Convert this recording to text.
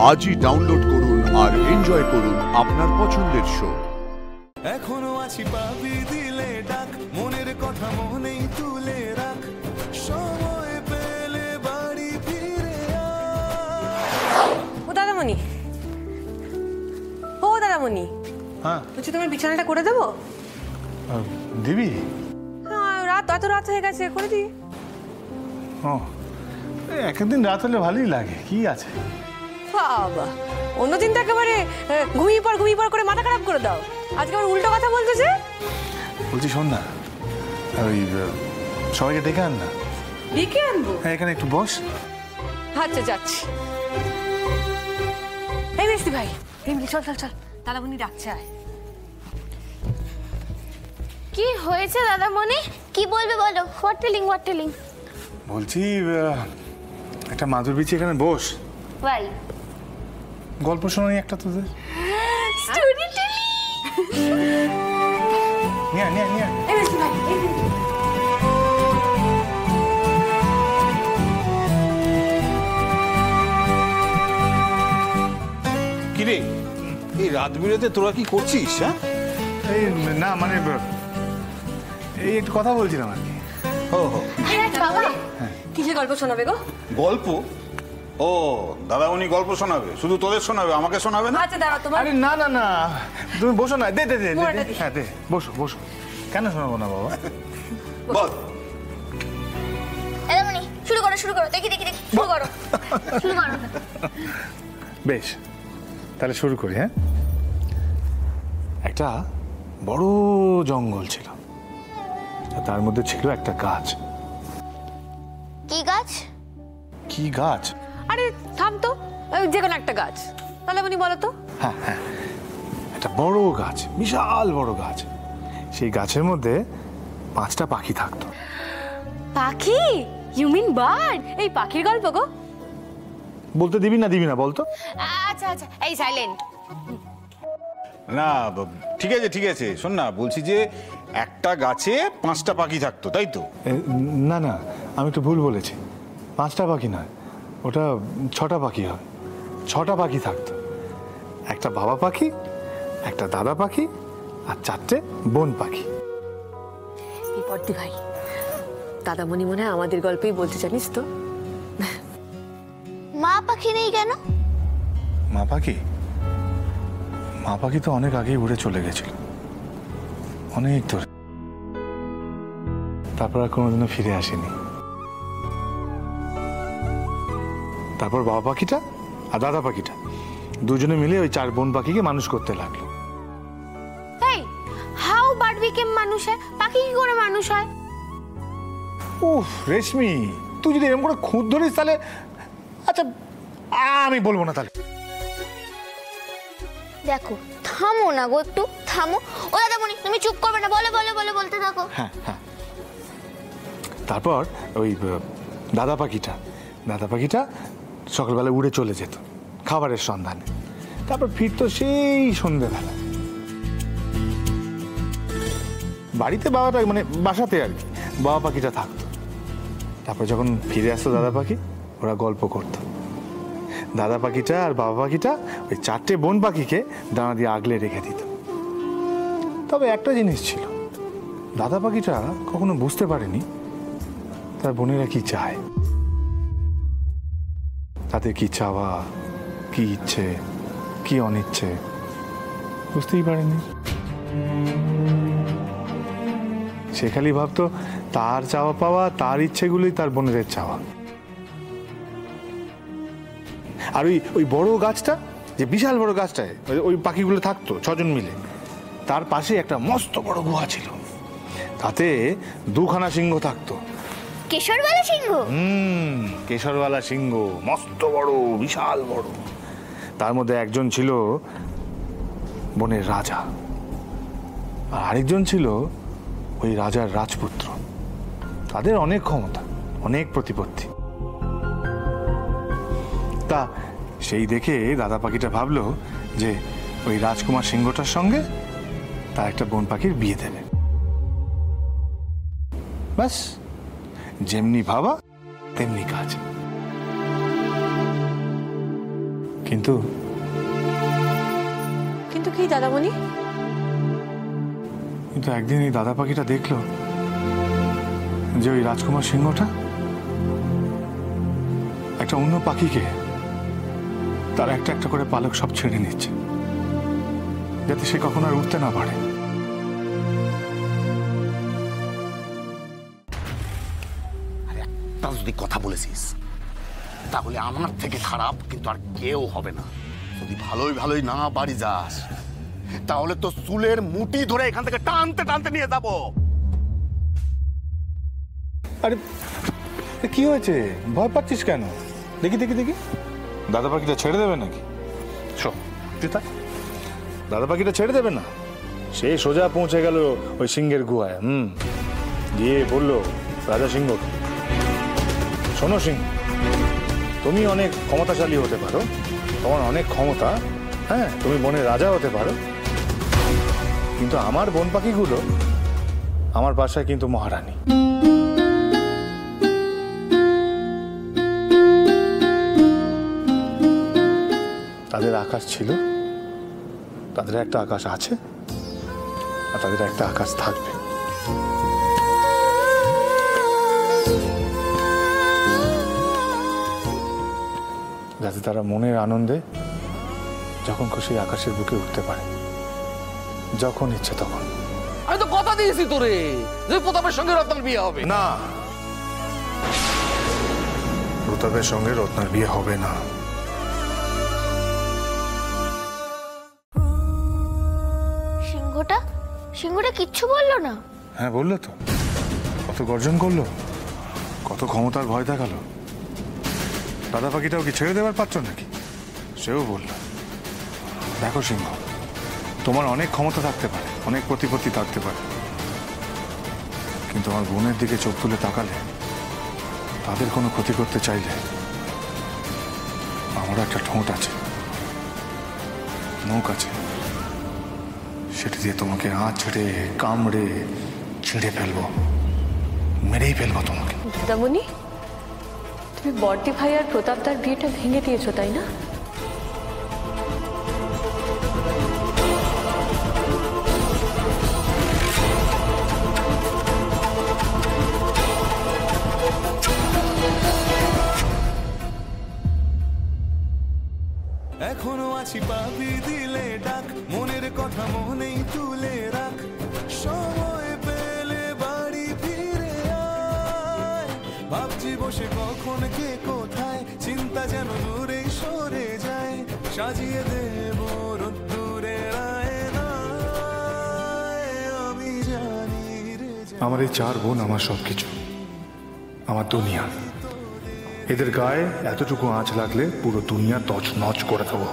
আজই ডাউনলোড করুন আর এনজয় করুন আপনার পছন্দের শো। এখনো আছি পাবি দিলে ডাক, মনের কথা মনেই তুলে রাখ, সময় পেলে বাড়ি ফিরে ও দাদামণি, ও দাদামণি, হ্যাঁ বলছি তোমার বিছানাটা করে দেবো? দিবি? হ্যাঁ, এত রাত হয়ে গেছে, করে দিই। ও একদিন রাত হলে ভালোই লাগে, কি আছে। বাবা, অন্যদিন তো একেবারে ঘুমিয়ে পর করে মাথা খারাপ করে দাও, আজকে আমার উল্টো কথা বলতেছে। বলছি শোন না, ওই সবাইকে ডেকে আন না। ডেকে আনবো? হ্যাঁ, এখানে একটু বস। আচ্ছা, যাচ্ছি। এই মিষ্টি ভাই, চল দাদামণি ডাকছে, আয়। কি হয়েছে দাদামণি? কি বলবে বলো। What telling? বলছি একটা মাদুর বিছিয়ে এখানে বস, ভাই গল্প শোনাই একটা তোদের। Story telling. নিয়ে এই মিষ্টি ভাই, কিরে, এই রাত বিরেতে তোরা কি করছিস? হ্যাঁ, এই না মানে এই একটু কথা বলছিলাম আর কি। বাবা কিসে গল্প শোনাবে গো? গল্প? ও, দাদামণি গল্প শোনাবে? শুধু তোদের শোনাবে, আমাকে শোনাবে না? আচ্ছা দাঁড়াও, তোমার আরে না, তুমি বসো না। দে মোড়াটা দি। হ্যাঁ দে, বসো। কেন শোনাবো না বাবা? বল। দাদামণি শুরু করো। দেখি শুরু করো। বেশ, তাহলে শুরু করি। হ্যাঁ, একটা বড় জঙ্গল ছিল, তার মধ্যে ছিল একটা গাছ। কি গাছ? কি গাছ? আরে থাম তো, যে কোনো একটা গাছ। দাদামণি বলো তো। হ্যাঁ, একটা বড় গাছ, বিশাল বড় গাছ। সেই গাছের মধ্যে 5টা পাখি থাকতো। পাখি? You mean bird? এই পাখির গল্প গো? বলতে দিবি না বলতো? আচ্ছা এই সাইলেন্ট। না, ঠিক আছে, শোন না, বলছি যে একটা গাছে 5টা পাখি থাকতো, তাই তো? না, আমি একটু ভুল বলেছি। 5টা পাখি নয়, ওটা 6টা পাখি হয়। 6টা পাখি থাকতো, একটা বাবা পাখি, একটা দাদা পাখি, আর 4টে বোন পাখি। বিপত্তি ভাই, দাদামণি মনে হয় আমাদের গল্পই বলতে, জানিস তো। মা পাখি নেই কেন? মা পাখি তো অনেক আগেই উড়ে চলে গেছিল, অনেক দূরে। তারপর আর কোনোদিনও ফিরে আসেনি। তারপর বাবা পাখিটা আর দাদা পাখিটা দুজনে মিলে ওই 4 বোন পাখিকে মানুষ করতে লাগলো। এই, হাউ বার্ড বিকেম মানুষ হয়? পাখি কি করে মানুষ হয়? উফ রেশমি, তুই যদি এরকম করে খুঁত ধরিস তাহলে আচ্ছা আমি বলবো না তাহলে। দেখো, থামো না গো, একটু থামো। ও দাদামণি, তুমি চুপ করবে না, বলো বলতে থাকো। হ্যাঁ, তারপর ওই দাদা পাখিটা সকালবেলা উড়ে চলে যেত খাবারের সন্ধানে। তারপর ফিরতো সেই সন্ধ্যেবেলা। বাড়িতে মানে বাসাতে আর কি বাবা পাখিটা থাকতো। তারপর যখন ফিরে আসতো দাদা পাখি, ওরা গল্প করতো। দাদা পাখিটা আর বাবা পাখিটা ওই 4টে বোন পাখিকে দানা দিয়ে আগলে রেখে দিত। তবে একটা জিনিস ছিল, দাদা পাখিটা কখনো বুঝতে পারেনি তার বোনেরা কি চায়, তাদের কি চাওয়া, কি ইচ্ছে, কি অনিচ্ছে বুঝতেই পারেনি। সে খালি ভাবতো তার চাওয়া পাওয়া, তার ইচ্ছেগুলোই তার বোনেদের চাওয়া। আর ওই বড় গাছটা, যে বিশাল বড় গাছটায় ওই পাখিগুলো থাকতো 6 জন মিলে, তার পাশে একটা মস্ত বড় গুহা ছিল, তাতে 2খানা সিংহ থাকতো। কেশরওয়ালা সিংহ? কেশরওয়ালা সিংহ, মস্ত বড়, বিশাল বড়। তার মধ্যে একজন ছিল বনের রাজা, আর আরেকজন ছিল ওই রাজার রাজপুত্র। তাদের অনেক ক্ষমতা, অনেক প্রতিপত্তি। তা সেই দেখে দাদা পাখিটা ভাবলো যে ওই রাজকুমার সিংহটার সঙ্গে তার একটা বোন পাখির বিয়ে দেবে। ব্যাস, যেমনি ভাবা তেমনি কাজ। কিন্তু কিন্তু কি দাদামণি? কিন্তু একদিন এই দাদা পাখিটা দেখলো যে ওই রাজকুমার সিংহটা একটা অন্য পাখিকে তার একটা একটা করে পালক সব ছেড়ে নিচ্ছে, যাতে সে কখনো আর উঠতে না পারে। তা যদি কথা বলেছিস তাহলে আমার থেকে খারাপ কিন্তু আর কেউ হবে না। যদি ভালোই ভালোই না বাড়ি যাস তাহলে তো চুলের মুঠি ধরে এখান থেকে টানতে টানতে নিয়ে যাবো। আরে কি হয়েছে, ভয় পাচ্ছিস কেন? দেখি দেখি দেখি, দাদা পাখিটা ছেড়ে দেবে নাকি? দাদা পাখিটা ছেড়ে দেবে না, সে সোজা পৌঁছে গেল ওই সিংহের গুহায়। গিয়ে বললো রাজা সিংহ, শোনো সিংহ, তুমি অনেক ক্ষমতাশালী হতে পারো, তোমার অনেক ক্ষমতা, হ্যাঁ তুমি বনের রাজা হতে পারো, কিন্তু আমার বন পাখিগুলো আমার বাসায় কিন্তু মহারানী। তাদের আকাশ ছিল, তাদের একটা আকাশ আছে, আর তাদের একটা আকাশ থাকবে। যাতে তারা মনের আনন্দে যখন খুশি আকাশের বুকে উঠতে পারে, যখন ইচ্ছে তখন। আমি তো কথা দিয়েছি তোরে যে প্রতাপের সঙ্গে রত্নার বিয়ে হবে না, প্রতাপের সঙ্গে রত্নার বিয়ে হবে না। সিংহটা কিচ্ছু বললো না? হ্যাঁ বললো তো, কত গর্জন করলো, কত ক্ষমতার ভয় দেখালো। দাদা পাখিটাও কি ছেড়ে দেওয়ার পাত্র নাকি? সেও বলল, দেখো সিংহ, তোমার অনেক ক্ষমতা থাকতে পারে, অনেক প্রতিপত্তি থাকতে পারে, কিন্তু আমার বোনের দিকে চোখ তুলে তাকালে, তাদের কোনো ক্ষতি করতে চাইলে, আমারও একটা ঠোঁট আছে, মুখ আছে, সেটা দিয়ে তোমাকে আঁচড়ে কামড়ে ছিঁড়ে ফেলবো, মেরেই ফেলবো তোমাকে। দাদামণি, তুমি বর্দি ভাই আর প্রতাপদার বিয়েটা ভেঙে দিয়েছো তাই না? এখনো আছি পাবি দিলে ডাক, মনের কথা মনেই তুলে রাখ, সময় পেলে বাড়ি ফিরে আয়। ভাবছি বসে কখন কে কোথায়, চিন্তা যেন দূরে সরে যায়, সাজিয়ে দেব রোদ্দুরের আয়নায়। আমি জানি রে আমার এই চার বোন আমার সবকিছু, আমার দুনিয়া। এদের গায়ে এতটুকু আঁচ লাগলে পুরো দুনিয়া তছনছ করে দেবো।